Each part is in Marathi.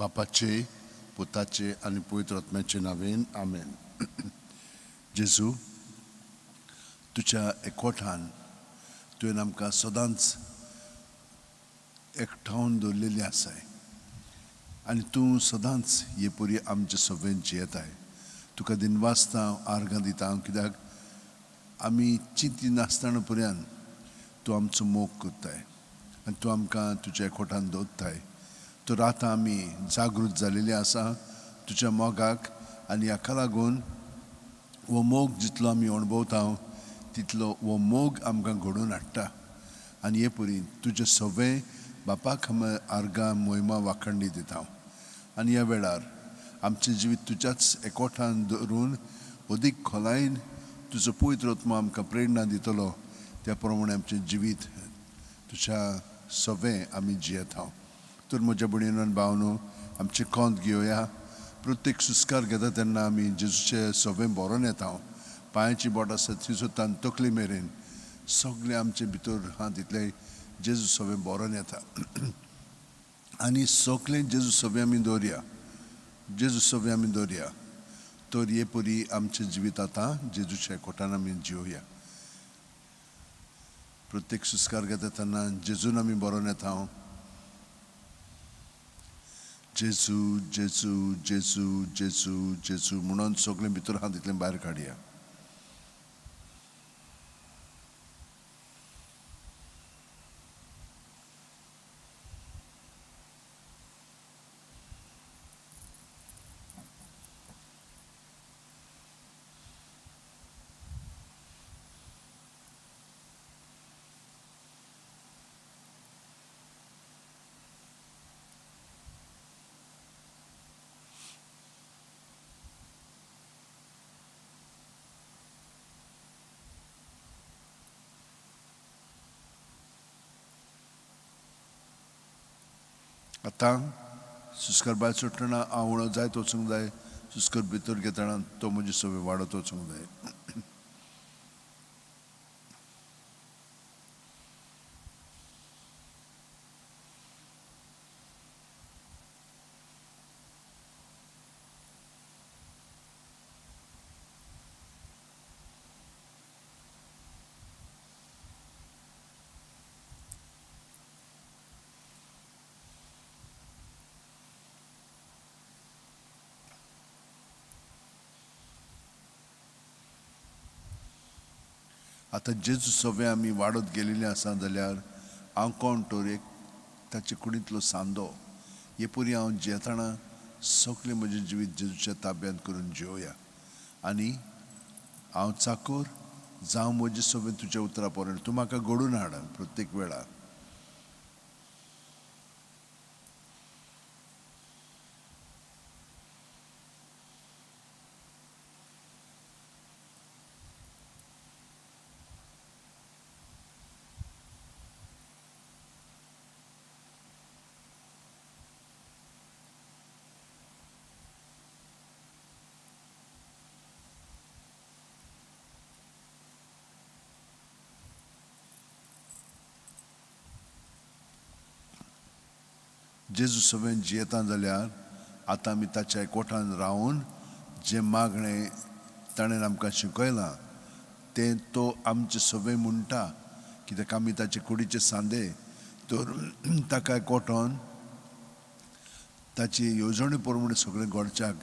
बापाचे, पुताचे आणि पवित्र आत्म्याचे नावेन आमेन. जेजू, तुझ्या एकवटान तुवें आमकां सदांच एकठांवन दवरलेली आसाय आनी तूं सदांच हे परी आमचे सभेन जियेताय. तुका दिनवासता आर्गां दिता कित्याक आमी चिंती नासतना पर्यंत तूं आमचो मोग करताय आनी तूं आमकां तुज्या एकवटान दवरताय. तर आतां आमी जागृत जालेली आसा तुज्या मोगाक आनी हाका लागून हो मोग जितलो आमी अणभवता तितलो हो मोग आमकां घडोवन हाडटा आनी हे परी तुजें सवें बापाक आमी आर्गां मोहिमा वाखणणी दिता आनी ह्या वेळार आमचें जिवीत तुज्याच एकवटान धरून अदीक खोलायेन तुजो पवित्र आत्मा आमकां प्रेरणा दितलो. त्या प्रमाणे आमचें जिवीत तुज्या सवें आमी जियेता. तर म्हज्या भयणीनो आनी भावनो, आमचें कोंत घेवया. प्रत्येक सुस्कार घेता तेन्ना आमी जेजूचें सवें बरोवन येता. पांयाची बोट आसा ती सुद्दां तकली मेरेन सगळें आमचे भितर आहा तितलें जेजू सवें बरोवन येता आनी सगळें जेजू सवें आमी दवरया. जेजू सवें आमी दवरया. तर हे परी आमचें जिवीत आतां जेजूच्या एकवटान आमी जिवया. प्रत्येक सुस्कार घेता तेन्ना जेजून आमी बरोवन येता. जेजू जेजू जेजू जेजू जेजू म्हणून सगळें भितर आहा तितलें भायर काडया. आतां सुस्कर भायर सुट्टना हांव उणो जायत वचूंक जाय. सुस्कर भितर घेतना तो म्हजी सवय वाडत वचूंक जाय. आतां जेजू सवें आमी वाडत गेलेलीं आसा जाल्यार हांव कोण तर एक ताचे कुडींतलो सांदो. हे परी हांव जियेतना सगळें म्हजें जिवीत जेजूच्या ताब्यांत करून जिवया आनी हांव चाकर जावं म्हजें सवें तुज्या उतरा पर्यंत तूं म्हाका घडोवन हाड प्रत्येक वेळार. जेजू सवें जियेता जाल्यार आतां आमी ताच्या एकवटान रावन जें मागणें ताणें आमकां शिकयलां तें तो आमचें सवें म्हणटा कित्याक आमी ताचे कुडीचे सांदे. तर ताका एकवटोन ताची येवजणे प्रमाणे सगळें घडच्याक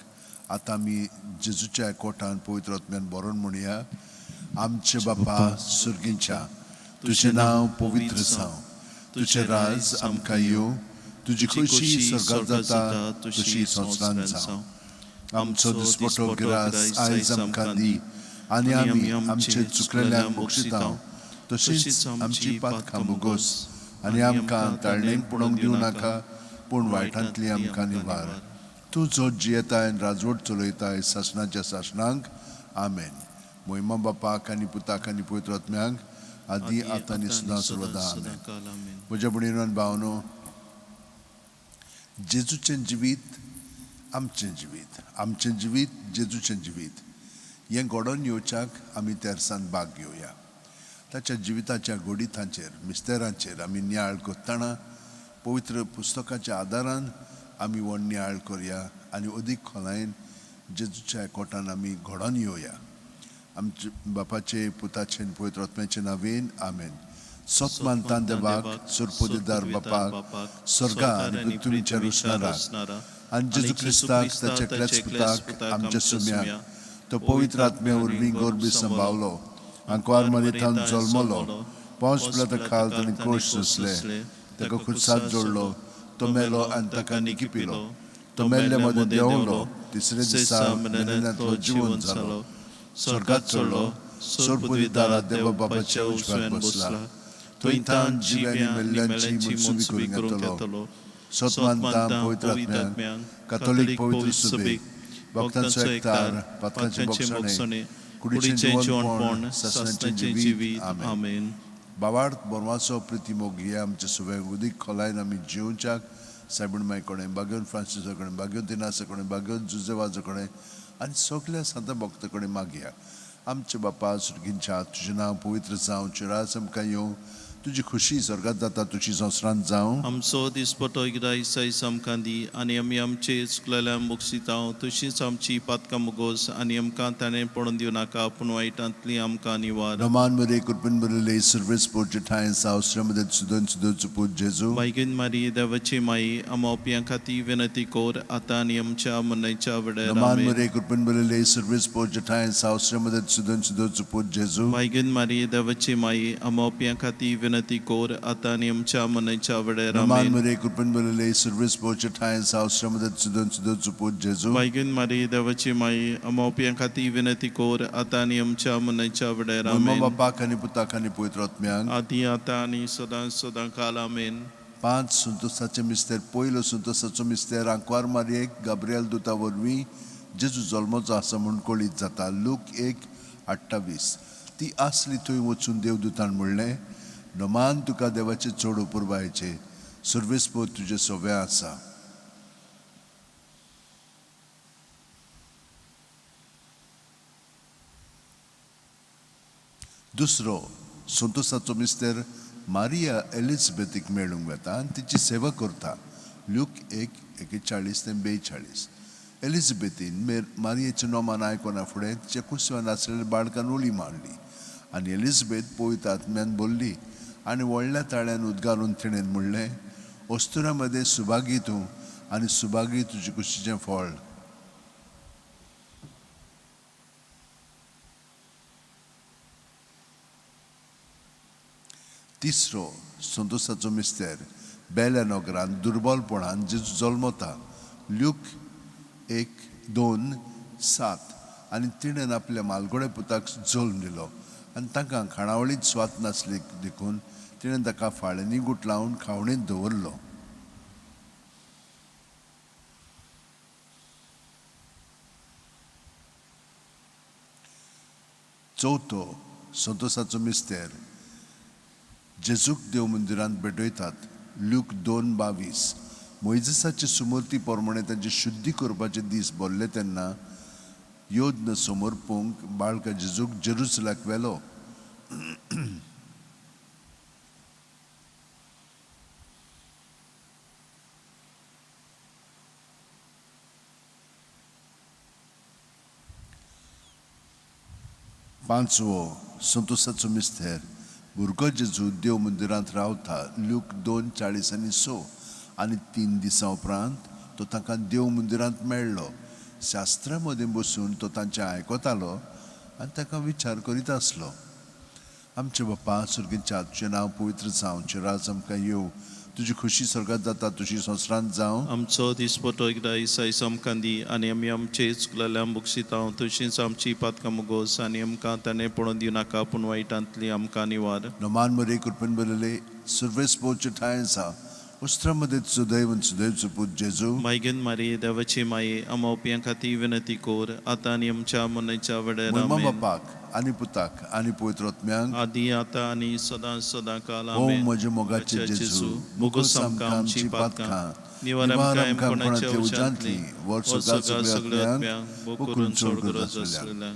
आतां आमी जेजूच्या एकवटान पवित्र आत्म्यान बरोवन म्हणया. आमचे बापा सुर्गींच्या, तुजें नांव पवित्र जावं, तुजें राज आमकां येवं, तुजी खुशी स्वर्गांत जाता तशी संवसारांत जावं. आमचो दिसपटो गिरास आयज आमकां दी आनी आमी आमचे चुकलेल्यांक बक्षिता तशीच आमची पातकां बोगोस आनी आमकां ताळणेन पडोवंक दिवं नाका पूण वायटांतली आमकां निवार. तूं जो जियेताय आनी राजवट चलयताय सासणाच्या सासणांक आमेन. मोहिमा बापाक आनी पुताक आनी पवित्र आत्म्यांक आदी आतां आनी सदां सर्वदा आमेन. म्हज्या भयणीनो आनी भावनो, जेजूचें जिवीत आमचें जिवीत, आमचें जिवीत जेजूचें जिवीत हें घडोवन येवच्याक आमी तेरसान भाग घेवया. ताच्या जिविताच्या घोडितांचेर मिस्तेरांचेर आमी नियाळ कोत्ताना पवित्र पुस्तकाच्या आदारान आमी वो नियाळ करया आनी अदीक खोलायेन जेजूच्या एकवटान आमी घडोवन येवया. आमचे बापाचे पुताचे आनी पवित्र आत्म्याचे नांवेन आमेन. सोतमानतान देवाक सुरपोदेदार बापाक स्वर्गा आनी पृथ्वीच्या रुसणाराक आनी जेजू क्रिस्ताक ताच्या एकल्याच पुताक आमच्या सुम्याक तो पवित्र आत्म्या वरवीं गोरबी सांबाळलो, आंकवार मरेतान जल्मलो, पोंच पिलाता खाल ताणें क्रूस सोंसले, ताका खुर्सात जोडलो, तो मेलो आनी ताका निकिपिलो, तो मेल्ले मदें देंवलो, तिसरे दिसा मरेनांतलो जिवंत जालो, स्वर्गात चडलो, सुरपोदेदारा देवा बापाच्या उजव्यान बसला, थंय तान जिव्यांनी मेल्ल्यांची मनसुबी करूंक येतलो. सोतमानतान पवित्र आत्म्याक कातोलीक पवित्र सुबेक भक्तांचो एकठार पातकांचे बोगसणे कुडीचें जेवणपण सासणाचें जिवीत आमेन. बावार्थ बोरवाचो प्रिती मोगी आमच्या सुबेक उदीक खोलायन आमी जिवच्याक सायबीण माय कडेन बागेवन फ्रांसिसा कडेन बागेवन तिनासा कडेन बागेवन जुजेवाजा कडेन आनी सगल्या सांत भक्ता कडेन मागया. आमचे बापा सुर्गींच्या तुजें नांव पवित्र जावं, चिरास आमकां येवं, तुजी खुशी स्वर्गात जाता तुजी संवसारांत जावं. आमचो दिसपटो एकदां दिसा आमकां दी आनी आमी आमचे चुकलेल्यांक बक्षितांव, तशींच आमची पातकां मुगोस आनी आमकां ताणें पडोवन दिवं नाका, पूण वायटांतली आमकां निवार. Roman Maria Kurpin Burle Service Portatain South Ramad Sudan Sudut Jesu. Baigin Maria देवाची माई आमोपियां खातीर विनंती कोर आतां आनी आमच्या मरणाच्या वेळार. Roman Maria Kurpin Burle Service Portatain South Ramad Sudan Sudut Jesu. Baigin Maria देवाची माई आमोपियां खातीर विनंती कोर आतां आनी आमच्या मरणाच्या वेळार. Roman Maria Kurpin Burle Service Portatain South Ramad Sudan Sudut Jesu. Baigin Maria देवाची माई आमोपियां खातीर विनंती कोर आतां आनी आमच्या मरणाच्या वेळार. बापाक आनी पुताक आनी पवित्र आत्म्याक आदी आतां आनी सदां काल आमेन. 5 संतोसाचे मिस्तेर. पयलो संतोसाचो मिस्तेर आंकवार मारयेक गाब्रिएल दुता वरवीं जेजू जल्माचो आसा म्हूण कळीत जाता. लूक 1:28. ती आसली थंय वचून देवदूतान म्हणलें, नमान तुका देवाचे चड उपुरबायेचे, सुर्वेस्पो तुजे सोव्या आसा. दुसरो संतोसाचो मिस्तेर मारिया एलिझाबेथीक मेळूंक येता आनी तिची सेवा करता. लूक 1:41-42. एलिझाबेथीन मारियेचें नोमान आयकोना फुडें तिच्या कुसव्यान आसलेल्या बाळकान उली मारली आनी एलिझाबेथ पवित्र आत्म्यान बोल्ली आनी व्हडल्या ताळ्यान उद्गारून तिणें म्हणलें, अस्तुरा मदें सुभागी तूं आनी सुभागी तुजे कुशीचें फळ. तिसरो संतोसाचो मिस्तेर बेल्या नोगरान दुर्बलपणान जेजू जल्मता. लूक 1:2-7. आनी तिणें आपल्या मालगोड्या पुताक जल्म दिलो आनी तांकां खाणावळीच स्वात नासली देखून तिणें ताका फाळ्यांनी गुटलावन खावणेंत दवरलो. चवथो संतोसाचो मिस्तेर जेजूक देव मंदिरांत भेटयतात. लूक 2:22. मोइजेसाचे सुमूर्ती प्रमाणे तांचे शुद्धी करपाचे दीस भरले तेन्ना योद्न समोर पोवंक बाळका जेजूक जेरुसलाक व्हेलो. पांचवो संतोसाचो मिस्तेर भुरगो जेजू देव मंदिरांत रावता. लूक 2:40-6. आनी 3 दिसां उपरांत तो तांकां देव मंदिरांत मेळ्ळो. शास्त्रां मदें बसून तो तांचें आयकतालो आनी ताका विचार करीत आसलो. आमचे बापा सुर्गींच्या तुजें नांव पवित्र जावं, तुजें राज आमकां येवं, तुजी खुशी स्वर्गात जाता तुजी संवसारांत जावं. आमचो दिसपटो एकदां दिसा आमकां दी आनी आमी आमचे चुकलेल्यांक बक्षितांव, तशींच आमची पातकां मुगोस आनी आमकां ताणें पडोवन दिवं नाका, पूण वायटांतली आमकां निवार. नोमान मरे कृपेन बरले सुर्वेस्पोचे ठाय आसा. उस्त्रामध्ये सुदैव सुपूत जेजू. मायगेन मारी देवाची माई आमोपियां खातीर विनंती कोर आतां आनी आमच्या मरणाच्या वेळार. बापाक आनी पुताक आनी पवित्र आत्म्याक आदी आतां आनी सदां काल ओ आमेन. म्हजे मोगाचे जेजू, मुगोस आमकां आमची पातकां, निवार आमकां कोणाच्या उजांतली, वर्सोगा सगळ्यांक करून चड गरज आसलेल्या.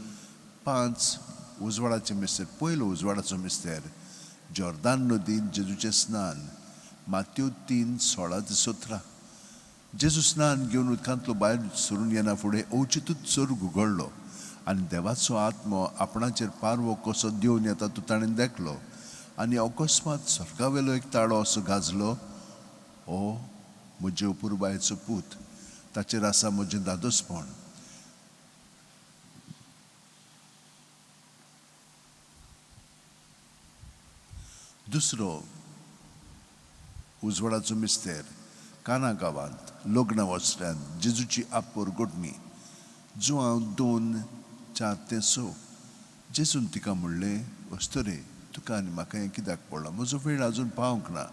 5 उजवाडाचे मिस्तेर. पयलो उजवाडाचो मिस्तेर जॉर्दान नदीन जेजूचें स्नान. मात्यो 3:16-17. जेजू स्नान घेवन उदकांतलो भायर सरून येना फुडें अवचितूच चोर उगडलो आनी देवाचो आत्मो आपणाचेर पारवो कसो देवन येता तो ताणें देखलो आनी अकस्मात स्वर्गावेलो एक ताळो असो गाजलो, ओ म्हजे अपुरबायेचो पूत, ताचेर आसा म्हजें दादोसपण. दुसरो उजवाडाचो मिस्तेर काना गांवांत लग्न वस्त्यांत जेजूची आपोर घोटणी. जुआंव 2:4-6 जेजून तिका म्हणलें, वस्तरे तुका आनी म्हाका हें कित्याक पडलां, म्हजो वेळ आजून पावंक ना.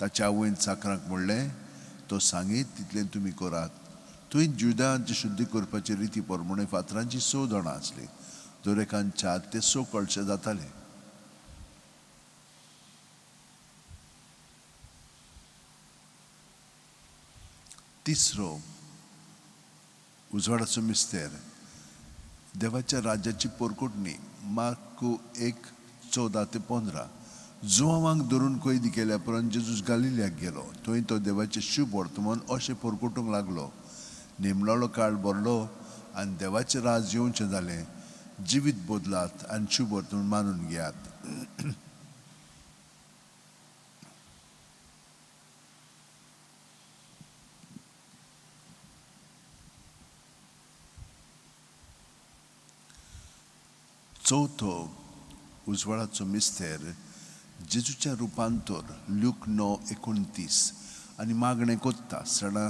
ताच्या आवयन चाकरांक म्हणलें, तो सांगीत तितलें तुमी करात. थंय जुदांची शुद्धी करपाची रिती प्रमाणे फातरांची 6 जाणां आसलीं. दरेकान 4 ते 6 कळशे जाताले. तिसरो उजवाडाचो मिस्तेर देवाच्या राज्याची पोरकोटणी. मार्कू 1:14-15 जुआवांक धरून कैदी केल्या उपरांत जेजूस गालिल्याक गेलो. थंय तो देवाचें शुभ वर्तमान अशें पोरकोटूंक लागलो. नेमलोलो काळ भरलो आनी देवाचें राज येवचें जालें. जिवीत बदलात आनी शुभ वर्तमान मानून घेयात. चवथो उजवाडाचो मिस्तेर जेजूच्या रुपांतर लूक 9:29 आनी मागणें कोत्ता आसतना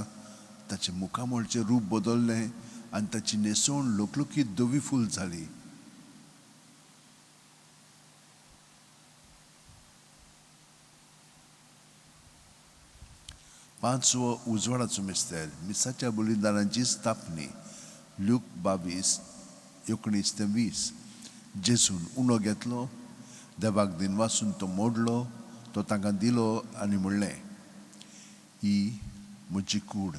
ताचे मुखामळचें रूप बदललें आनी ताची न्हेसवण लोकलोकीत धवी फूल जाली. पांचवो उजवाडाचो मिस्तेर मिसाच्या बलिदानाची स्थापनी लूक 22:19-20 जेजून उणो घेतलो, देवाक दिनवासून तो मोडलो, तो तांकां दिलो आनी म्हणलें, ही म्हजी कूड,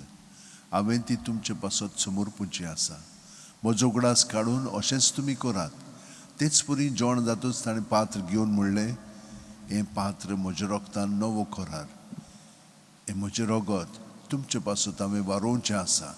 हांवें ती तुमचे पासत समोर पुंची आसा. म्हजो उगडास काडून अशेंच तुमी करात. तेच परी जेवण जातूच ताणें पात्र घेवन म्हणलें, हें पात्र म्हज्या रोगतान नवो करार. हें म्हजें रगत तुमचे पासत हांवें वारोवचें आसा.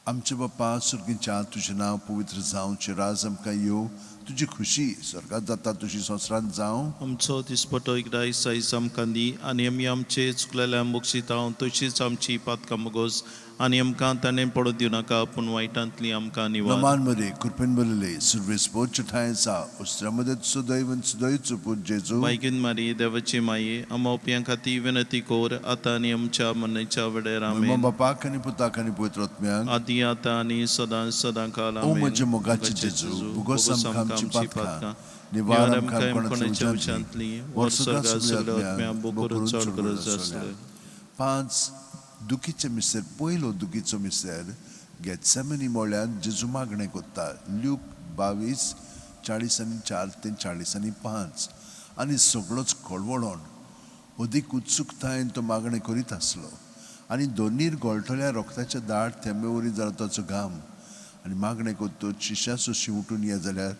आमचे बाप्पा सुर्गीच्या तुजें नांव पवित्र जावं, राज आमकां येवं, तुजी खुशी स्वर्गांत जाता तशी संवसारांत जावं. आमचो दिसपटो एकदां दिसा आमकां दी आनी आमी आमचे चुकलेल्यांक बक्षितांव, तशीच आमची पातकां मोगोस आनी आमकां ताणें पडूं दिवं नाका, पूण वायटांतली आमकां निवार. नमान मरे कृपेन बरले सुरवेस पोच ठायसा उस्त्रामध्ये सुदैवन सुदैवचो पूत जेजू. मायगीन मारी देवाची माये, आमा ओपयां खातीर विनंती कोर, आतां आनी आमच्या मरणाच्या वेळार आमेन. बापाक आनी पुताक आनी पवित्र आत्म्याक आदी आतां आनी सदां काल ओ आमेन. म्हजे मोगाचे जेजू, भुगोस आमकां आमची पातकां, निवार आमकां कोणाच्या विशांतली, वर्सुगा सगळ्या आत्म्या बोकरून चड गरज आसले. 5 दुखीचे मिस्तेर. पयलो दुखीचो मिस्तेर गेत्सेमनी मोळ्यांत जेजू मागणें कोत्ता लूक 22:40-4-40-5 आनी सगळोच कळवळोन अदीक उत्सुकतायेन तो मागणें करीत आसलो. आनी दोनीर गळटल्या रोगताच्या दाट थेंबे वरी जाला ताचो घाम आनी मागणें कोत्तो शिश्याचो शिंवटून ये जाल्यार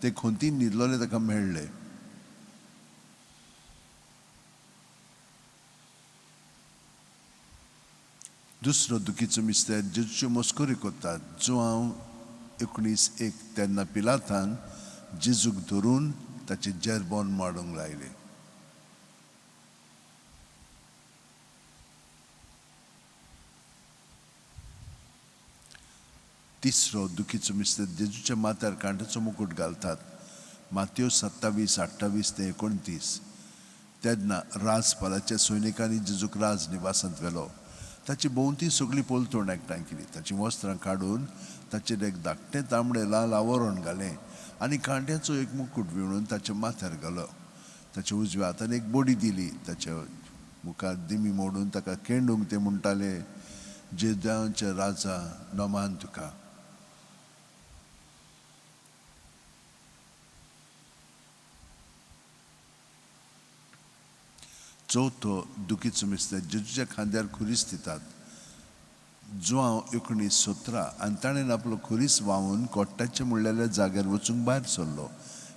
ते खोंतीन न्हिदलोले ताका मेळ्ळे. दुसरो दुखीचो मिस्तेर जेजूच्यो मस्कोरी कोत्तात. जुआंव 19:1 तेन्ना पिलातान जेजूक धरून ताचे जेरबोन मारूंक लायले. तिसरो दुखीचो मिस्तेर जेजूच्या माथ्यार कांट्याचो मुकुट घालतात. मातयो 27:28-29 तेन्ना राजपालाच्या सैनिकांनी जेजूक राज निवासांत व्हेलो. ताची भोंवती सगळी पोलतोण एकठांय केली. ताची वस्त्रां काडून ताचेर एक धाकटें तांबडें लाल आवरण घालें आनी कांट्याचो एक मुकुट विणून ताच्या माथ्यार घालो. ताच्या उजव्या हातान एक बडी दिली. ताच्या मुखार दिमी मोडून ताका केंडूंक ते म्हणटाले, जेदांचे राजा नमान तुका. चवथो दुखीचो मिस्तेर जेजूच्या खांद्यार खुरीस दितात. जुआंव 19:17 आनी ताणें आपलो खुरीस व्हांवून कोट्ट्याचे म्हणलेल्या जाग्यार वचूंक भायर सरलो.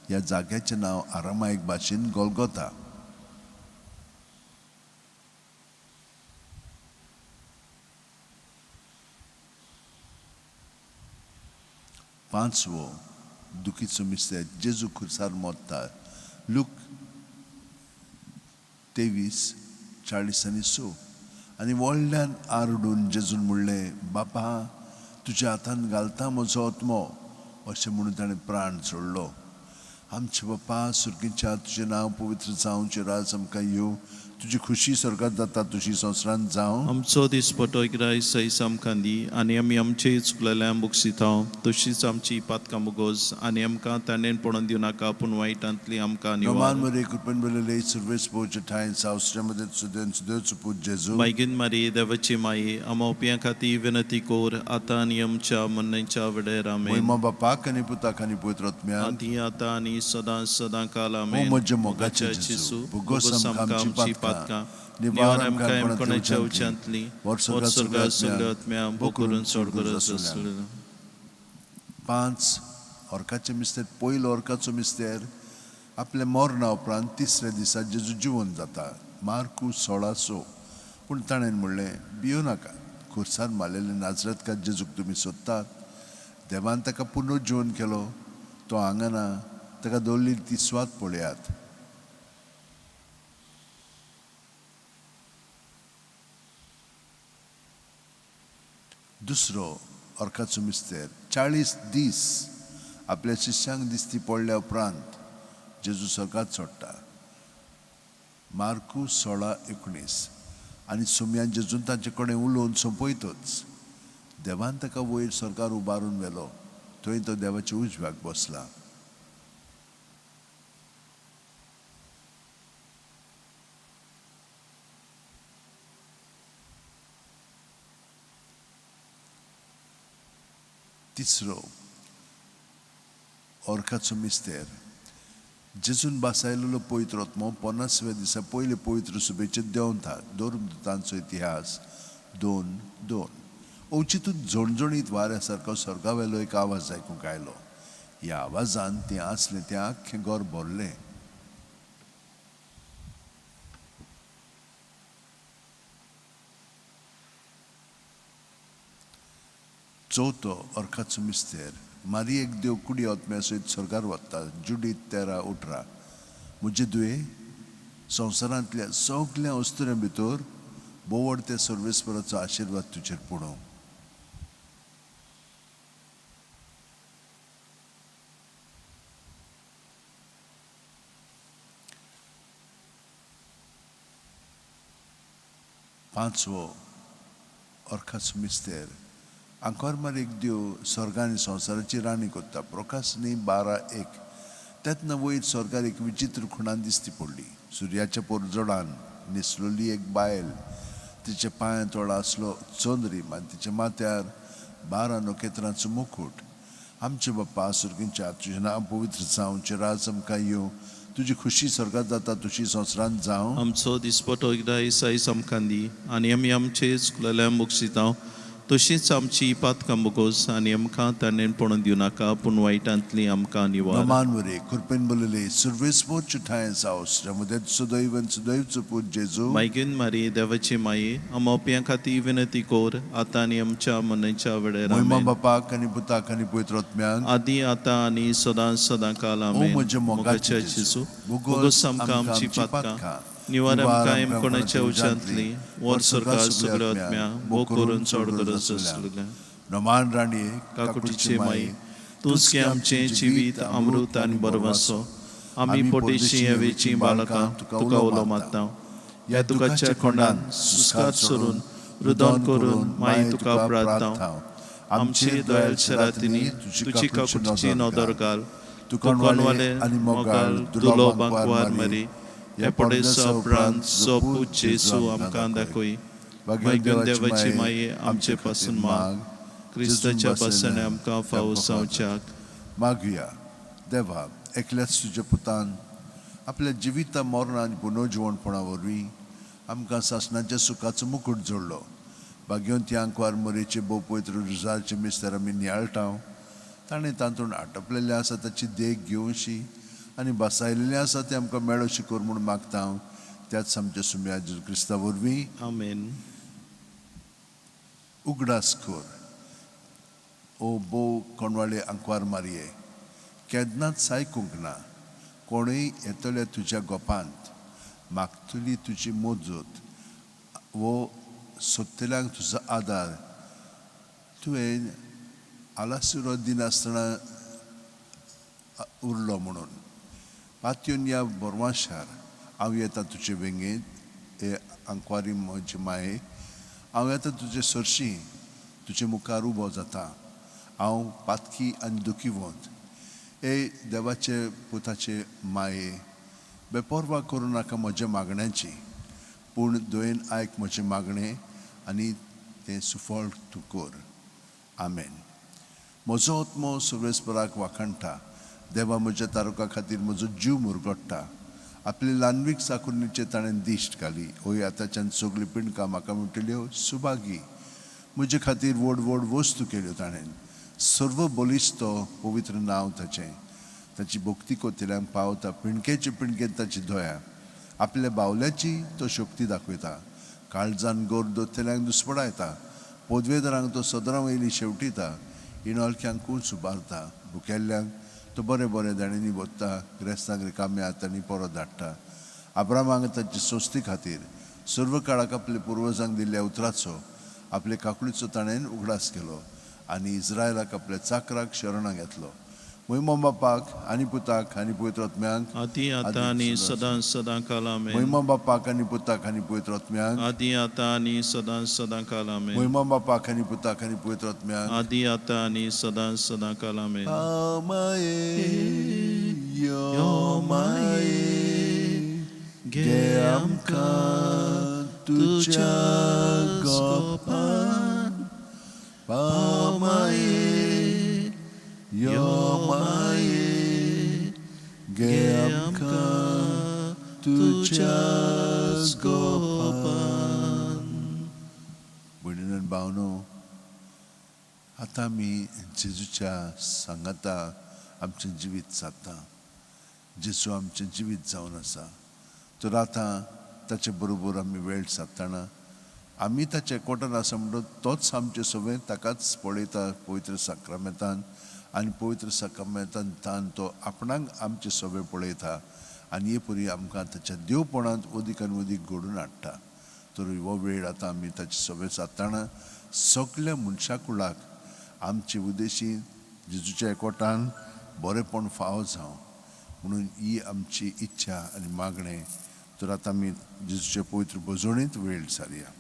ह्या जाग्याचें नांव आरामायक भाशेन गोलगोथा. पांचवो दुखीचो मिस्तेर जेजू खुर्सार मोडटा. लूक 23:40 आनी व्हडल्यान आरडून जेजून म्हणलें, बापा तुज्या हातान घालता म्हजो आत्मो, अशें म्हणून ताणें प्राण सोडलो. आमचे बापा सुर्गीच्या तुजें नांव पवित्र जावं, तुजें राज आमकां येवं, तुजी खुशी स्वर्गांत जाता तशी संवसारांत जावं. आमचो दिसपटो गिराय सैस आमकां दी, आनी आमी आमचे चुकलेल्यांक बक्षितांव, तशीच आमची पातकां मुगोस, आनी आमकां ताणेन पडोवन दिवं नाका, पूण वायटांतली आमकां Roman निवार. Maria कृपेन बरयले सर्वेस पोवचे ठायन सावस्त्र्यामध्ये सुदेवचो पूत जेजू. मागीन मारी देवाची माये, आमोप्यां खातीर विनंती कोर, आतां आनी आमच्या मरणाच्या वेळार आमेन. महिमा बापाक आनी पुताक आनी पवित्र आत्म्याक. आदी आतां आनी सदां काल ओ आमेन. म्हज्या मोगाचे जेजू, भुगोस आमकां आमची पातकां, निवार आमकां कोणाच्या उच्यांतली, वर स्वर्गात सगळ्या बोकरून सोडगरज आसलेलो. 5 ऑर्काचे मिस्तेर. पयलो ऑर्काचो मिस्तेर आपल्या मरणा उपरांत तिसऱ्या दिसा जेजू जिवंत जाता. मार्कू 16:6. पूण ताणें म्हणलें, भियो नाका, खुर्सार मारलेले नाजरेंतकार जेजूक तुमी सोदतात. देवान ताका पुनर्जीवन केलो, तो हांगा ना, ताका दवरलेली ती स्वात पळयात. दुसरो ऑर्काचो मिस्तेर 40 दीस आपल्या शिश्यांक दिसती पडल्या उपरांत जेजू स्वर्गांत सोडटा. मार्कू 16:19. आनी सोम्यान जेजून तांचे कडेन उलोवन सोंपयतच देवान ताका वयर स्वर्गार उबारून व्हेलो. थंय तो देवाच्या उजव्याक बसला. तिसरो ऑर्काचो मिस्तेर जेजून बासायलेलो पवित्र आत्मो 50व्या दिसा पयले पवित्र सुबेचे देंवता. धर्मदूतांचो इतिहास 2:2. अवचितूच झणझणीत वाऱ्या सारको स्वर्गावेलो एक आवाज आयकूंक आयलो. ह्या आवाजान तें आसलें तें आख्खें घर भरलें. चवथो ऑर्काचो मिस्तेर मारयेक देव कुडी आत्म्या सयत स्वर्गार वता. जुडीत 13:18. म्हजे दुये संवसारांतल्या सगळ्या वस्तुऱ्यां भितर बोवड त्या सर्वेस्पराचो आशिर्वाद तुजेर पडूं. पांचवो ऑर्काचो मिस्तेर आंकार मारयेक देव स्वर्ग आनी संवसाराची राणी कोत्ता. प्रकाशनी 12:1. तेन्ना वयर स्वर्गार एक विचित्र खुणान दिसती पडली. सुर्याच्या पोरजोडान न्हेसलेली एक बायल, तिच्या पांयां तोळा आसलो चंद्रीम आनी तिच्या माथ्यार 12 नखेत्रांचो मुकुट. आमचे बाप्पा सुर्गीच्या तुजें नांव पवित्र जावं, तुजें राज आमकां येवं, तुजी खुशी स्वर्गांत जाता तशी संवसारांत जावं. आमचो दिसपटो गिराय सैस आमकां दी, आनी आमी आमचे चुकलेल्यांक बक्षितांव, तशीच आमची पातकां मुगोस, आनी आमकां ताणेन पडोवन दिवं नाका, पूण वायटांतली आमकां निवार. रोमान वरे कृपेन बरयले सर्वेस्पोच्या ठायन सावस्त्र्यामध्ये सदैव सदैवचो पूत जेजू. मागीन मारी देवाची माये, आमोप्यां खातीर विनंती कोर, आतां आनी आमच्या मरणाच्या वेळार महिमा आमेन. बापाक आनी पुताक आनी पवित्र आत्म्याक. आदी आतां आनी सदां काल ओ आमेन. म्हज्या मोगाचे जेजू, जेजू, मुगोस आमकां आमची पातकां, निवार आमकां कोणाच्या उच्यांतली, वर स्वर्गार सगळ्या आत्म्या भोग करून चड गरज आसलेल्या. रोमान राणये काकुटीचे माये, तूंच की आमचें जिवीत अमृत आनी बरवासो. आमी पोटेशी हेवेची बाळकां तुका उलो मारता. ह्या दुखाच्या खोंडान सुस्कार सोडून रुदन करून माये तुका प्रार्थना. आमचे दयाल शरातिनी तुजी काकुटीची नदर घाल. तुका कोणवाले आनी मोगाल दुलो बांकवार मरी. ह्या पडेसा उपरांत जो पूत जेजू आमकां दाखय. मागीन देवाची माये आमचे पासून माग. क्रिस्ताच्या पासणे आमकां फावो जावच्याक. मागुया. देवा, एकल्याच तुज्या पुतान आपल्या जिविता मरणा आनी पुनर्जीवणपणा वरवीं आमकां सासणाच्या सुखाचो मुकुट जोडलो. भाग्योन ती आंकवार मरेचे भोव पवित्र रुजारचे मिस्तर आमी नियाळटाव. ताणें तातूंत आटपलेले आसा ताची देख घेवशी आनी बसायलेले आसा ते आमकां मेळोशी कर म्हूण मागता. त्याच आमच्या सुम्या जेजू क्रिस्ता वरवीं आमेन. उगडास कर. ओ बो कोणवाळे आंकवार मारये केन्नाच सायकूंक ना कोणूय येतले तुज्या गोपांत मागतली तुजी मोजूत वो सोदतल्यांक तुजो आदार तुवें आलासुरो दिनासतना उरलो म्हणून पातयेवन या बोरमाशार हांव येता तुजे वेंगेंत हे आंकवारी म्हजे माये हांव येता तुजे सरशी तुजे मुखार उबो जाता हांव पातकी आनी दुखीवंत हे देवाचे पुताचे माये बेपरवा करूं नाका म्हज्या मागण्यांची पूण दोयेन आयक म्हजें मागणें आनी तें सुफळ तूं कर आमेन. म्हजो आत्मो सर्वेस्पराक वाखाणटा देवा म्हज्या तारुका खातीर म्हजो जीव मुरगोडटा आपले ल्हानवीक साकुरणीचे ताणें दिश्ट घाली ओय आतांच्यान सगळी पिणकां म्हाका मेळटल्यो सुभागी म्हजे खातीर व्हड व्हड वस्तू केल्यो ताणें सर्व बलिश्ट तो पवित्र नांव ताचें ताची भक्ती कोत्तेल्यांक पावता पिणकेचे पिणकेंत ताची दोया आपल्या बावल्याची तो शक्ती दाखयता काळजान गोर दोत्तेल्यांक दुस्पडायता पदवेदारांक तो सदरां वयली शेवटिता इणोळक्यांक कूल सुबारता भुकेल्ल्यांक तो बरे बरे दाणींनी बोत्ता गिरेस्तांक रिकाम्या हातांनी परत धाडटा अब्रामाक ताचे सोस्ती खातीर सर्व काळाक आपल्या पुर्वजांक दिल्ल्या उतराचो आपले काकुळीचो ताणें उगडास केलो आनी इस्रायलाक आपल्या चाकराक शरणां घेतलो महिमा बापाक आनी पुताक आनी पवित्र आत्म्यांक आदी आतां आनी सदां सदां काल आमेन. महिमा बापाक आनी पुताक आनी पवित्र आत्म्यांक आदी आतां आनी सदां सदां काल आमेन. महिमा बापाक आनी पुताक आनी पवित्र आत्म्यांक आदी आतां आनी सदां सदां काल आमेन. यो माये गे आमकां तुज्या गोपान पामाये यो माये गे आमकां तुज्या गोपान. भयणीन आनी भावनो आतां आमी जेजूच्या सांगाता आमचें जिवीत सादता जेजू आमचें जिवीत जावन आसा तर आतां ताचे बरोबर आमी वेळ सादतना आमी ताचे एकवटान आसा म्हणटच तोच आमचे सगळें ताकाच पळयता पवित्र साक्रामेंतान आनी पवित्र साक्रामेंतान तो आपणाक आमचे सगळें पळयता आनी हे परी आमकां ताच्या देवपणांत अदीक आनी अदीक घडोवन हाडटा तर हो वेळ आतां आमी ताचे सगळें सादतना सगल्या मनशां कुळाक आमचे उद्देशी जेजूच्या एकवटान बरेपण फावो जावं म्हणून ही आमची इच्छा आनी मागणें तर आतां आमी जेजूचे पवित्र बजवणेंत वेळ सारया.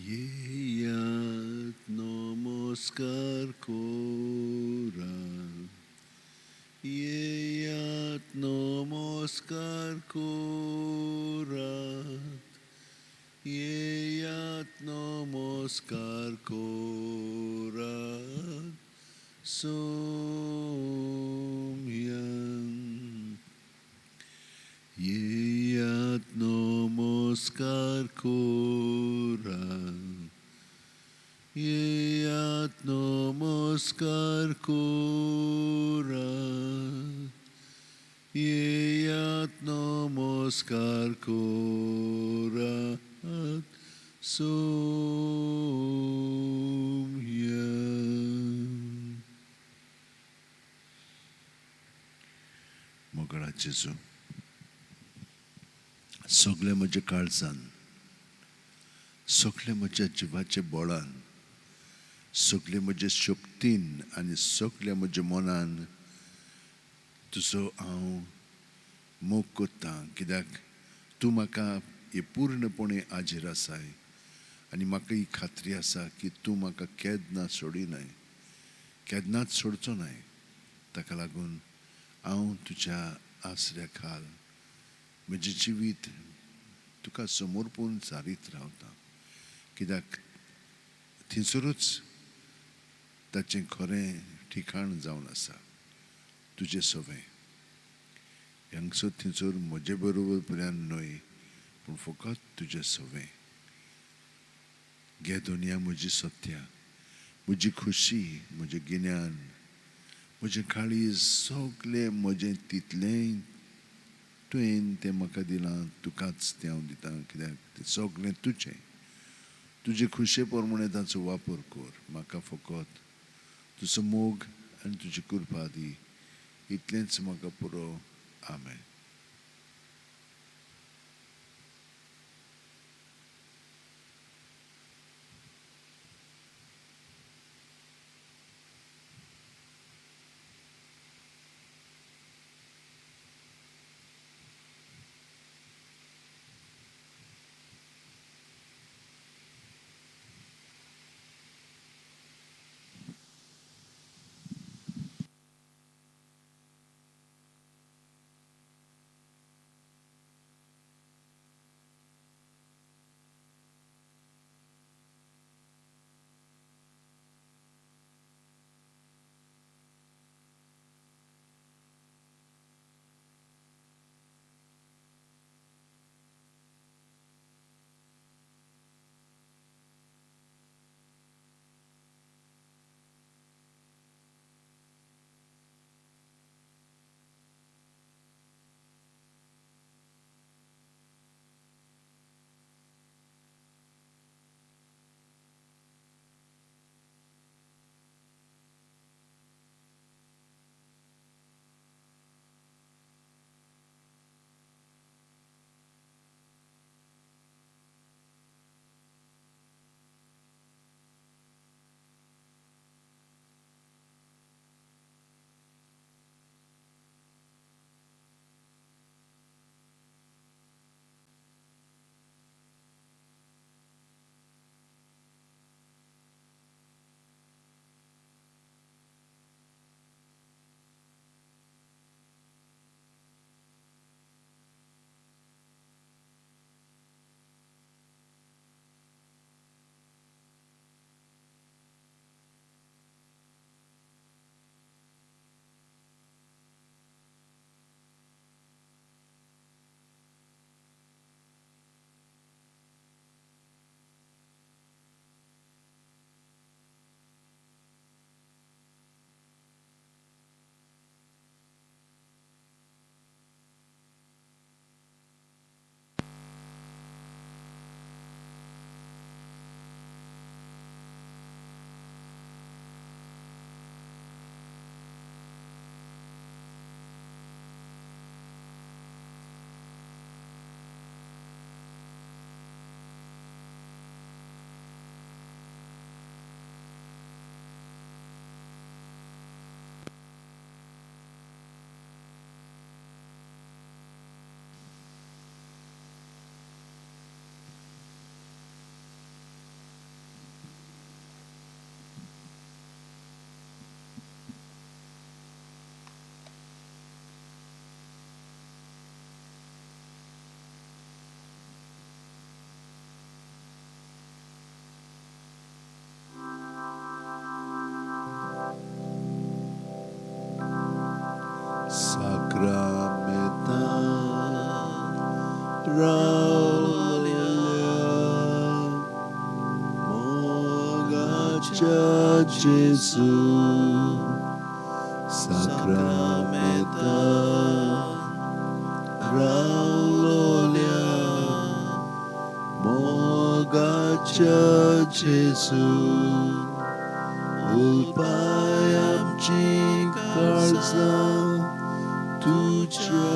येयात नमस्कार कोरा येयात नमस्कार कोरात येयात नमस्कार कोरात सोम्यं येयात नमस्कार कोरा येयात नमस्कार कोरा येयात नमस्कार कोरा सोम्यं जेजू, सगळे म्हज्या काळजान, सगळे म्हज्या जिवाचे बळान, सगळे म्हज्या शक्तीन आनी सगळ्या म्हज्या मनान तुजो हांव मोग कोत्ता, कित्याक तूं म्हाका हे पूर्णपणे आजीर आसाय आनी म्हाका ही खात्री आसा की तूं म्हाका केन्ना सोडिनाय, केन्नाच सोडचो नाय. ताका लागून हांव तुज्या आसऱ्या खाल म्हजें जिवीत तुका समर्पून चारीत रावता, कित्याक थंयसरूच ताचें खरें ठिकाण जावन आसा. तुजें सवें हांगसर थंयसर म्हजे बरोबर पर्यंत न्हय, पूण फकत तुजें सवें. घे दुनिया म्हजी सत्या, म्हजी खुशी, म्हजें गिन्यान, म्हजें काळीज, सगळें म्हजें तितलें तुवें तें म्हाका दिलां, तुकाच तें हांव दितां, कित्याक तें सगळें तुजें. तुजे खुशे प्रमाणें ताचो वापर कर. म्हाका फकत तुजो मोग आनी तुजी कृपा दी, इतलेंच म्हाका पुरो. आमेन. Gesù sacramenta raulolia mogacha Gesù ulpayam ci karza तुझ्या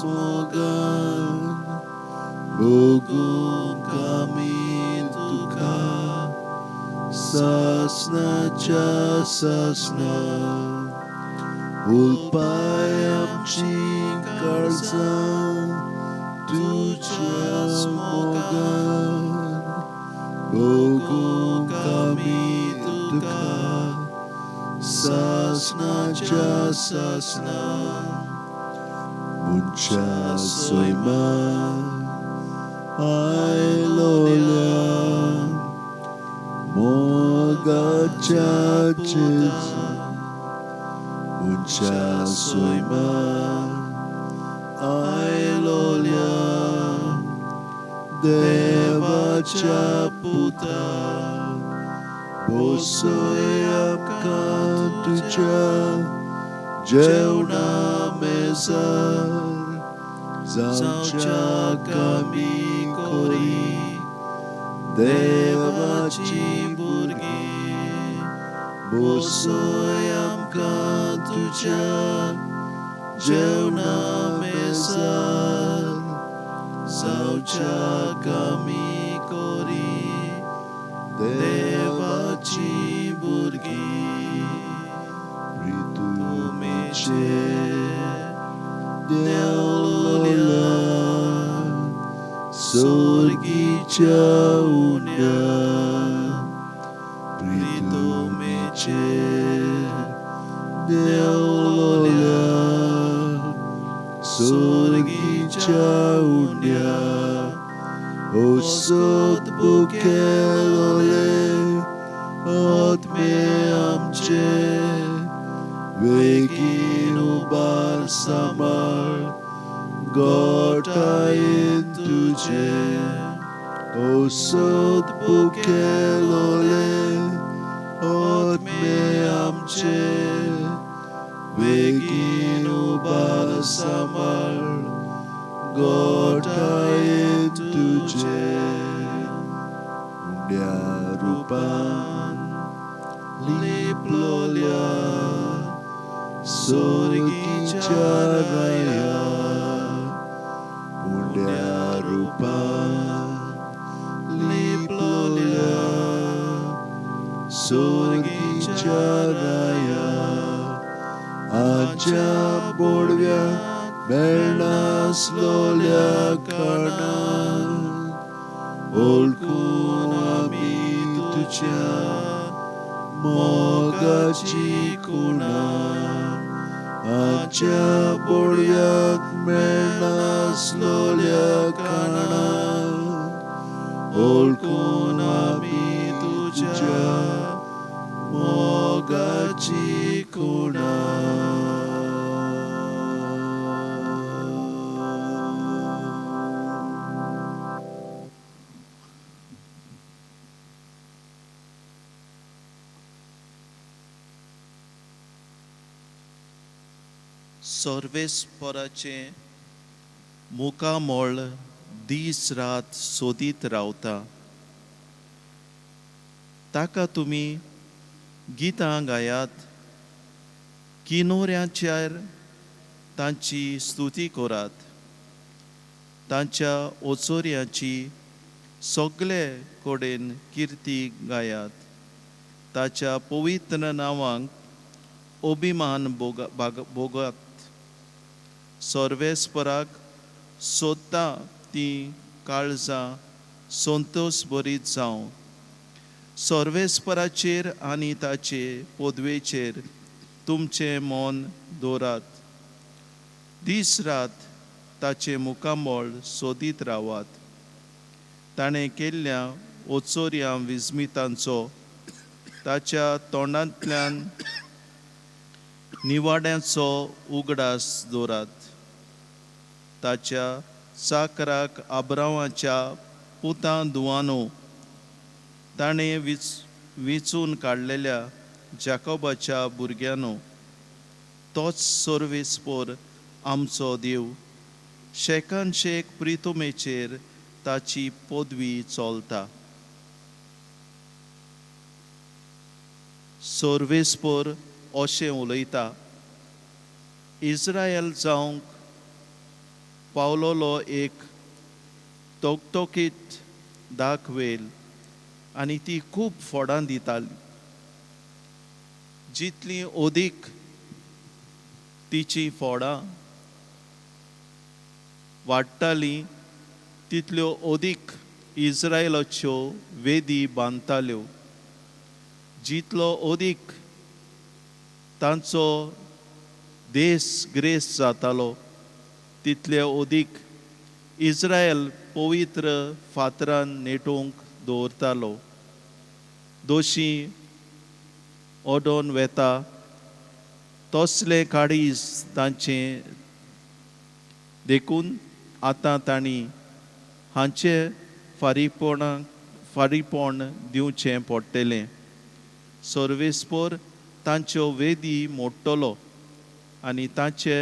मोगान भोगूंक आमी तुका सासणाच्या सासणा उलपाय आमची काळजां तुझ्या मोगान भोगूंक आमी तुका सासणाच्या सासणा मुनच्या सोयमान आयलोल्या मोगाच्या जेजा मुनच्या सोयमान आयलोल्या देवाच्या पुता बोसोय आमकां तुझ्या जेवणा मेजार जावच्या कामी कोरी देवाची भुरगीं बोसोय आमकां तुझ्या जेवणा मेजार जावच्या कामी कोरी देवाची भुरगीं ऋतुमेचे देवलोल्या सोर्गीच्या उन्या ऋतुमेचे देवलोल्या सोर्गीच्या उन्या ओसोत बुकेलोले आत्मे आमचे वेगीन उबार सांबाळ गोठायेन तुझे ओसोत बुकेलोले आत्मे आमचे वेगीन उबार सांबाळ गोठायेन तुझे उंड्या रुपान लिपलोल्या सोर्गीच्या राया उंड्या रुपान लिपलोल्या सोर्गीच्या राया आच्या बोडव्या मेळनासलोल्या कारणान ओळखून आमी तुझ्या मोगाची खुणा आच्या बोडव्याक मेळनासलोल्या कारणान ओळखून आमी तुझ्या मोगाची खुणा सर्वेस्पराचे मुखामोळ दीस रात सोदीत रावता ताका तुमी गितां गायात किनोऱ्यांचेर तांची स्तुती करात तांच्या ओचोऱ्यांची सगळे कडेन किर्ती गायात ताच्या पवित्र नांवांक अभिमान भोगात सर्वेस्पराक सोदता ती काळजां संतोश बरीत जावं सर्वेस्पराचेर आनी ताचे पदवेचेर तुमचें मन दवरात दीस रात ताचे मुखामोळ सोदीत रावात ताणें केल्ल्या ओचोऱ्यां विस्मितांचो ताच्या तोंडांतल्यान निवाड्याचो उगडास दवरात ताच्या चाकराक आब्रामाच्या पुतां दुवानो ताणें वेंचून काडलेल्या जाकोबाच्या भुरग्यानो तोच सर्वेस्पर आमचो देव शेकान शेक प्रितुमेचेर ताची पदवी चलता सर्वेस्पर अशें उलयता इस्रायल जावंक पावलोलो एक तोकतोकीत दाखवेल आनी ती खूब फोडां दिताली. जितली ओदीक तिची फोडां वाडटाली तितल्यो ओदीक इस्रायलाच्यो वेदी बांदताल्यो. जितलो ओदीक तांचो देस ग्रेस जातालो तितले ओदीक इस्रायल पवित्र फातरान नेटोवंक दवरतालो. दोशी ओडोन वेता तसले काळीज तांचे देखून आतां तांणी हांचे फारीपण दिवचें पडटलें. सर्वेस्पोर तांच्यो वेदी मोडटलो आनी तांचे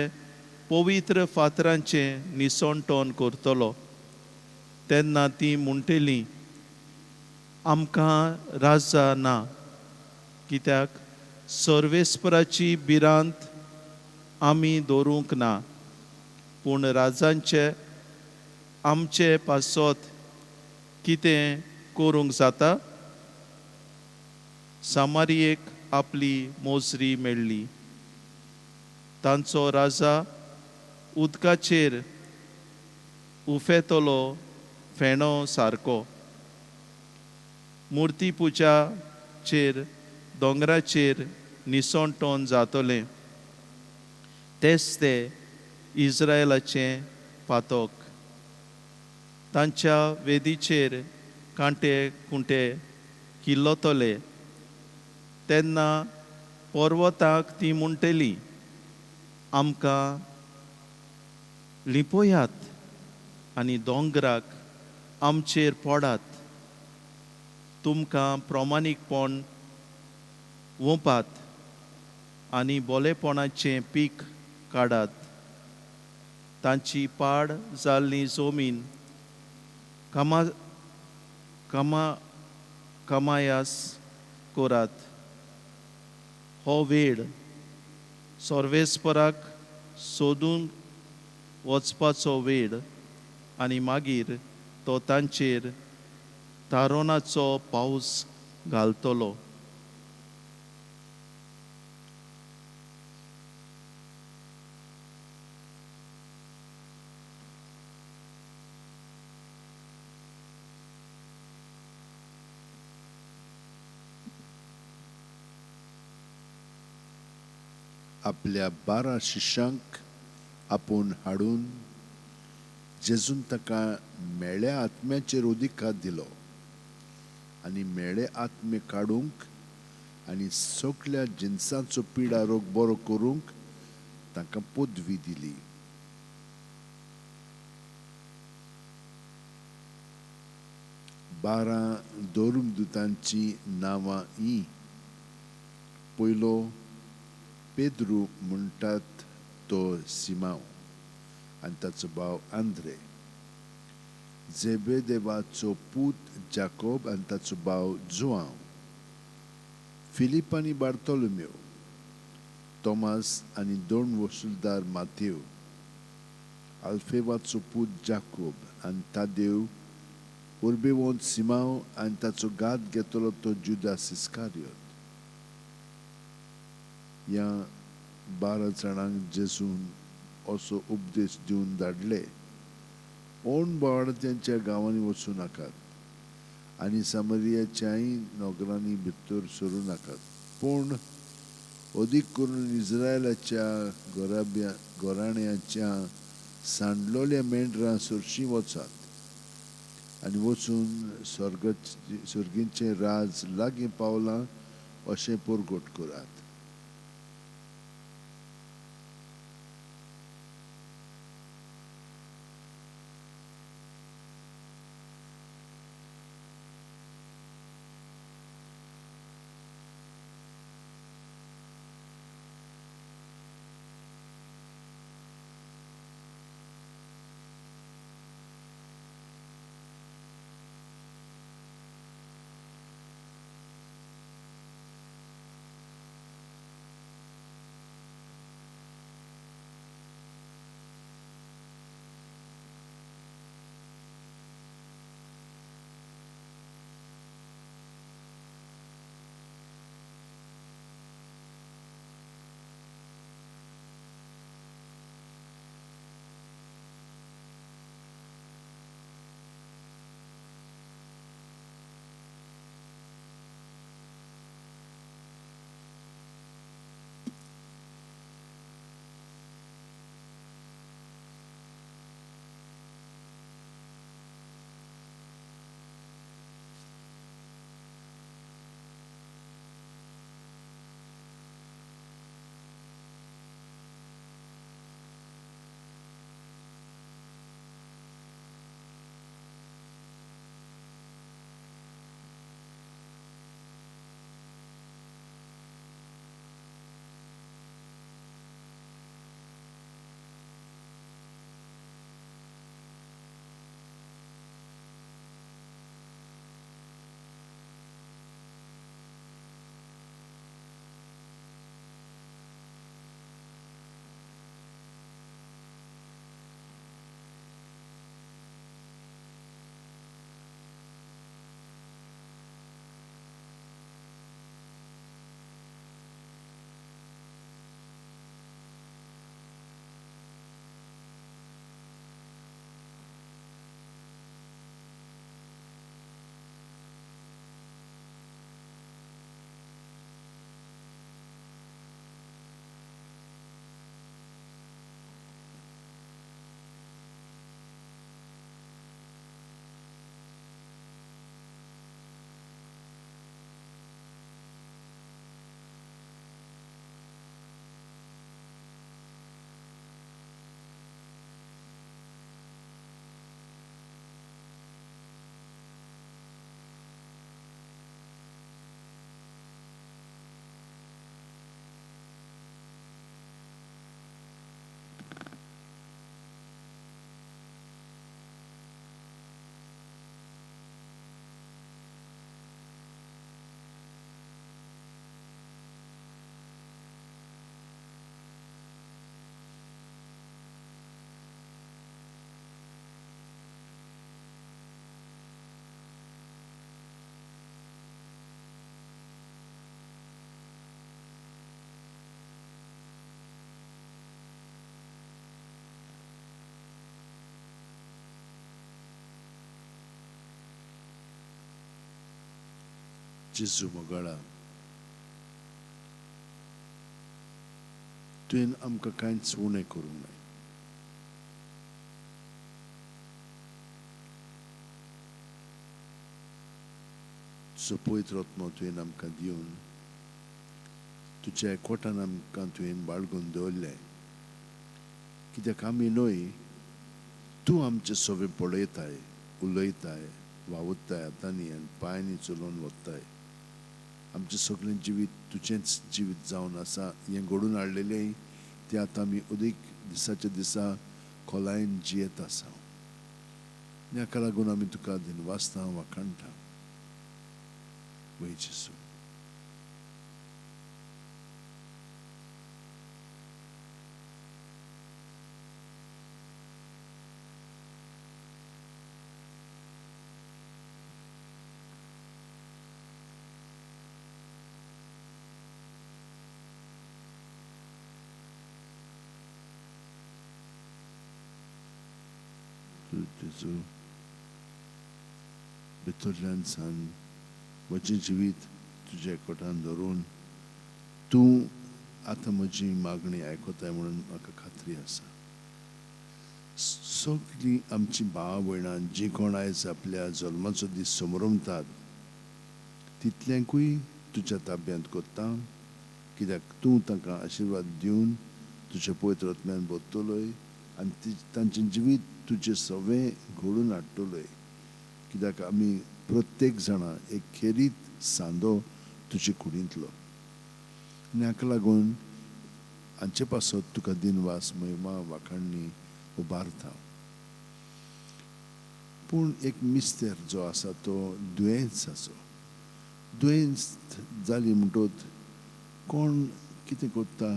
पवित्र फातरांचें निसणटोन करतलो. तेन्ना ती म्हणटली, आमकां राजा ना, कित्याक सर्वेस्पराची भिरांत आमी दवरूंक ना. पूण राजांचे आमचे पासत कितें करूंक जाता? सामारियेक आपली मोजरी मेळ्ळी. तांचो राजा उदकाचेर उफेतलो फेणो सारको. मुर्ती पुजाचेर दोंगराचेर निसणटोन जातलें. तेच ते इस्रायलाचें पातोक. तांच्या वेदीचेर कांटे कुंटे किल्लोतले. तेन्ना पर्वताक ती म्हणटली, आमकां लिपोयात आनी दोंगराक आमचेर पडात. तुमकां प्रमाणीकपण वोपात आनी बोलेपणाचें पीक काडात. तांची पाड जाल्ली जमीन कमायास कोरात. हो वेळ सर्वेस्पराक सोदून वचपाचो वेळ आनी मागीर तो तांचेर तारोनाचो पावस घालतलो. आपल्या 12 शिश्यांक आपूण हाडून जेजून ताका मेळ्या आत्म्याचेर अधिकार दिलो आनी मेळे आत्मे काडूंक आनी सगळ्या जिन्सांचो पिडा रोग बरो करूंक तांकां पदवी दिली. बारा दोरूमदूतांची नांवां ही. पयलो पेद्रू म्हणटात तो सिमांव आनी ताचो भाव आंद्रे. जेबेदेवाचो पूत जाकोब आनी ताचो भाव जुआंव. फिलीप आनी बार्तोलोमेव. तोमास आनी 2 वसूलदार मातेव. आल्फेवाचो पूत जाकोब आनी तादेव. उर्बेवंत सिमांव आनी ताचो घात घेतलो तो जुदास इस्कारियोत. ह्या 12 जाणांक जेजून असो उपदेश दिवन धाडले, ओण बोवाळांच्या गांवांनी वचूं नाकात आनी सामरियाच्याय नगरांनी भितर सरूं नाकात, पूण अदीक करून इस्रायलाच्या घराण्यांच्या सांडलोल्या मेंढरां सरशीं वचात आनी वचून सर्गीचें राज लागीं पावलां अशें परगट करात. जेजू मोगाळा, तुवें आमकां कांयच उणें करूंक ना. तुजो पवित्र आत्मो तुवें आमकां दिवन तुज्या एकवटान आमकां तुवें बाळगून दवरलें. कित्याक आमी न्हय, तूं आमचें सगळें पळयताय, उलयताय, वावुरताय हातांनी आनी पांयांनी चलोवन वताय. आमचें सगळें जिवीत तुजेंच जिवीत जावन आसा. हें घडोवन हाडलेलें तें आतां आमी अदीक दिसाच्या दिसा खोलायेन जियेत आसा. ह्याका लागून आमी तुका दिनवासता वाखाणटा. वै जेजू, जेजू भितरल्यान सान म्हजें जिवीत तुज्या एकवटान धरून तूं आतां म्हजी मागणी आयकताय म्हणून म्हाका खात्री आसा. सगळीं आमची भाव भयणां जीं कोण आयज आपल्या जल्माचो दीस समरमतात तितल्यांकूय तुज्या ताब्यांत कोत्ता. कित्याक तूं तांकां आशिर्वाद दिवन तुज्या पवित्र आत्म्यान भरतलोय आनी तांचें जिवीत तुजें सगळें घडोवन हाडटलोय. कित्याक आमी प्रत्येक जाणां एक खेरीत सांदो तुजे कुडींतलो. आनी हाका लागून हांचे पासत तुका दिनवास महिमा वाखाणणी उबारता. पूण एक मिस्तेर जो आसा तो दुयेंसाचो. दुयेंस जाली म्हणटच कोण कितें कोत्ता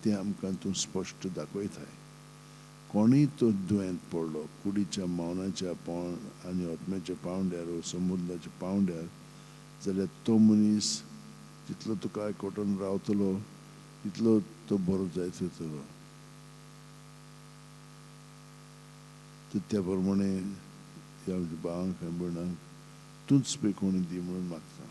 तें आमकां तूं स्पश्ट दाखयताय. कोणूय तो दुयेंत पडलो, कुडीच्या मौनाच्या आनी आत्म्याच्या पांवड्यार वा समुद्राच्या पांवड्यार, जाल्यार तो मनीस जितलो तुका एकवटान रावतलो तितलो तो बरो जायत वयतलो. त्या प्रमाणे ह्या भावांक आनी भयणांक तूंच पळय कोणी दी म्हणून मागता.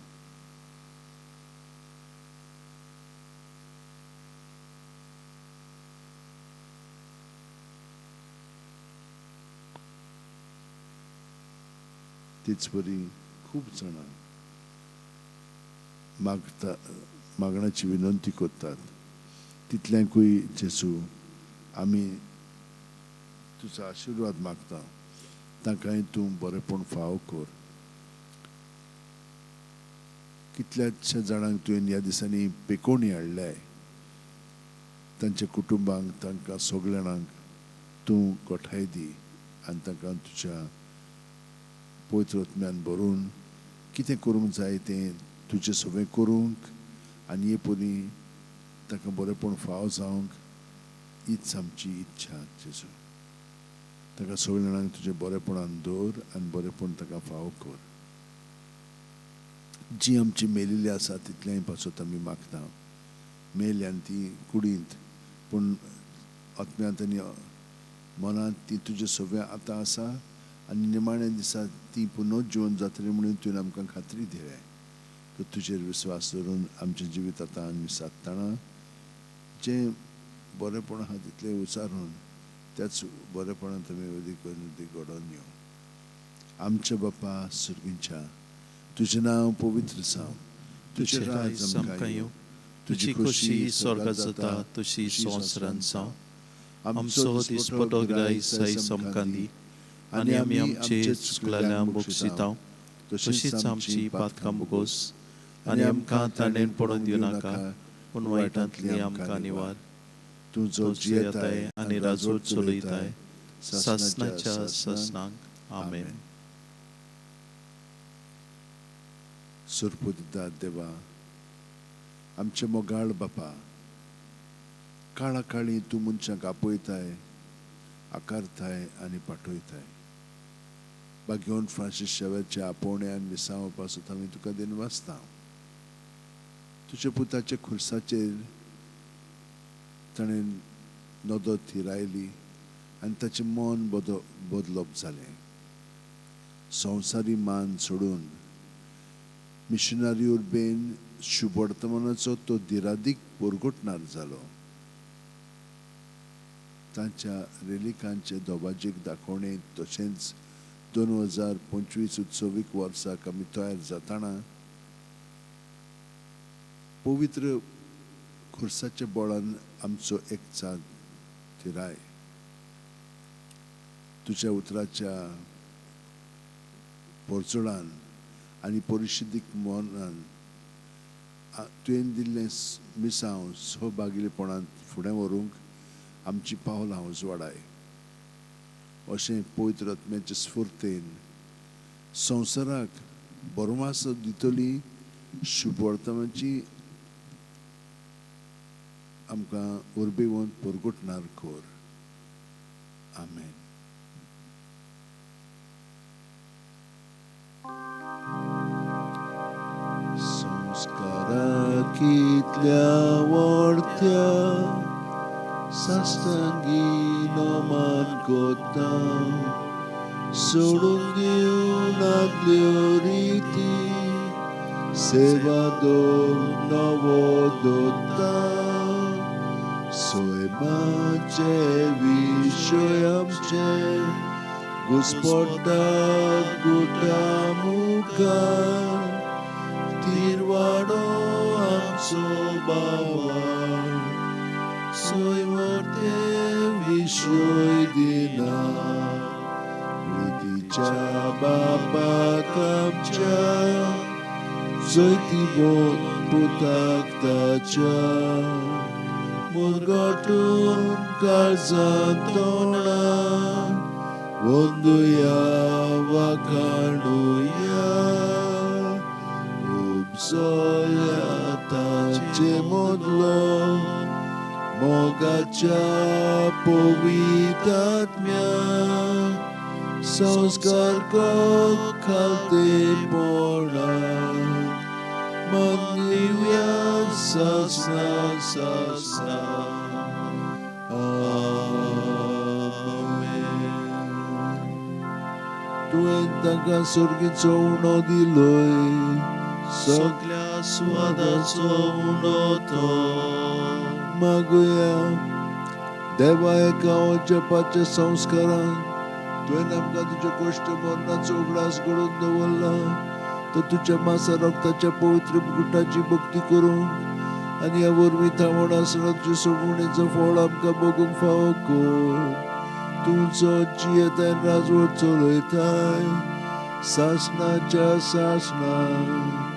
तेच परी खूब जाणां मागणाची विनंती करतात. तितल्यांकूय जेजू आमी तुजो आशिर्वाद मागता. तांकांय तूं बरेंपण फावो कर. कितल्याशा जाणांक तुवें ह्या दिसांनी पेकोवणी हाडल्याय. तांच्या कुटुंबांक तांकां सगळ्या जाणांक तूं गोठाय दी आनी तांकां तुज्या पवित्र आत्म्यान भरून कितें करूंक जाय तें तुजें सगळें करूंक आनी हे परी ताका बरेंपण फावो जावंक हीच आमची इच्छा जेजू. ताका सगळ्या जाणांक तुजें बरेंपणान दवर आनी बरेंपण ताका फावो कर. जीं आमची मेलिल्लीं आसा तितल्याय पासत आमी मागता. मेल्यान ती कुडींत पूण आत्म्यांत आनी मनांत ती तुजें सगळें आतां आसा आनी निमाण्या दिसा ती पुनर्जीवन जातली म्हणून तुवें आमकां खात्री दिल्या. तुजेर विस्वास दवरून आमचें जिवीत आतां आमी सादतना जें बरेंपण आहा तितलें उचारून त्याच बरेपणांत आमी अदीक घडोवन येवं. आमच्या बापा सुर्गींच्या, तुजें नांव पवित्र जावं. तुजें राज आमकां येवं. तुजी खोशी स्वर्गांत जाता तशी संवसारांत जावं. आमचो दिसपटो गिराय आयज आमकां दी आनी आमी आमचे चुकलेल्यांक बक्षितांव तशीच आमची पातकां बुगोस आनी आमकां ताणेन पडोवन दिवं नाका पूण वायटांतली आमकां निवार. तूं जो जियेताय आनी राजवट चलयताय सासणाच्या सासणांक. आमेन. सुरपुदिता देवा, आमचे मोगाळ बापा, काळा काळी तूं मनशांक आपयताय, आकारताय आनी पाठयताय. भाग्यवन फ्रांसीस शेवेरच्या आपोवण्यान विसावा पासत आमी तुका दिनवासता. तुज्या पुताच्या खुर्साचेर ताणें नदर थिरायली आनी ताचें मन बदलप जालें. संवसारी मान सोडून मिशनरी उर्बेन शुभवर्तमानाचो तो दिरादीक परगटणार जालो. तांच्या रेलिकांचे दोबाजीक दाखोवणे तशेंच 2025 उत्सवीक वर्साक आमी तयार जाताना पवित्र खुर्साच्या बोळान आमचो एक चांद थिराय. तुझ्या उतराच्या पोरचोडान आनी परिशदीक मोनान तुवें दिल्लें मिसांव सहभागिलीपणान फुडें व्हरूंक आमची पावलां उजवाडाय. अशें पवित्र आत्म्याचे स्फूर्तेन संवसाराक बरोमास दितली शुभवर्तमानाची आमकां उर्बेवंत परगटणार कोर. आमेन. संस्काराक इतल्या व्हडत्या साश्टांगी नोमान कोत्ता सोडून दिवन आदल्यो रिती सेवा दोग नवो दोत्ता. सोयमाचे विशय आमचे घुस्पटात गुटा मुखार तिरवाडो आमचो बाबार सोयमोर्ते विशय दिना प्रितीच्या बापाक आमच्या जैती पुताक ताच्या मुरगोटून काळजांत तोंडा वंदुया वाखाणुया उपसोया तांचे मोदलो मोगाच्या पवित्र आत्म्या संस्कार खालते पोळा मंदिव्या सासना सासना. तुवें तांकां सुर्गीचो उणो दिलोय सगळ्या स्वादाचो उणो तो. मागुया देवा एका जपाच्या संस्कारान तुवें आमकां तुज्या कश्ट मरणाचो उगडास घडोवन दवरला. तो तुज्या मासा रक्ताच्या पवित्र मुकुटाची भक्ती करून आनी ह्या वरवीं थावण आसतना तुज्या सोडवणेचो फळ आमकां भोगूंक फावो कर. तुमचो जियेताय राजवट चलयताय सासणाच्या सासणां.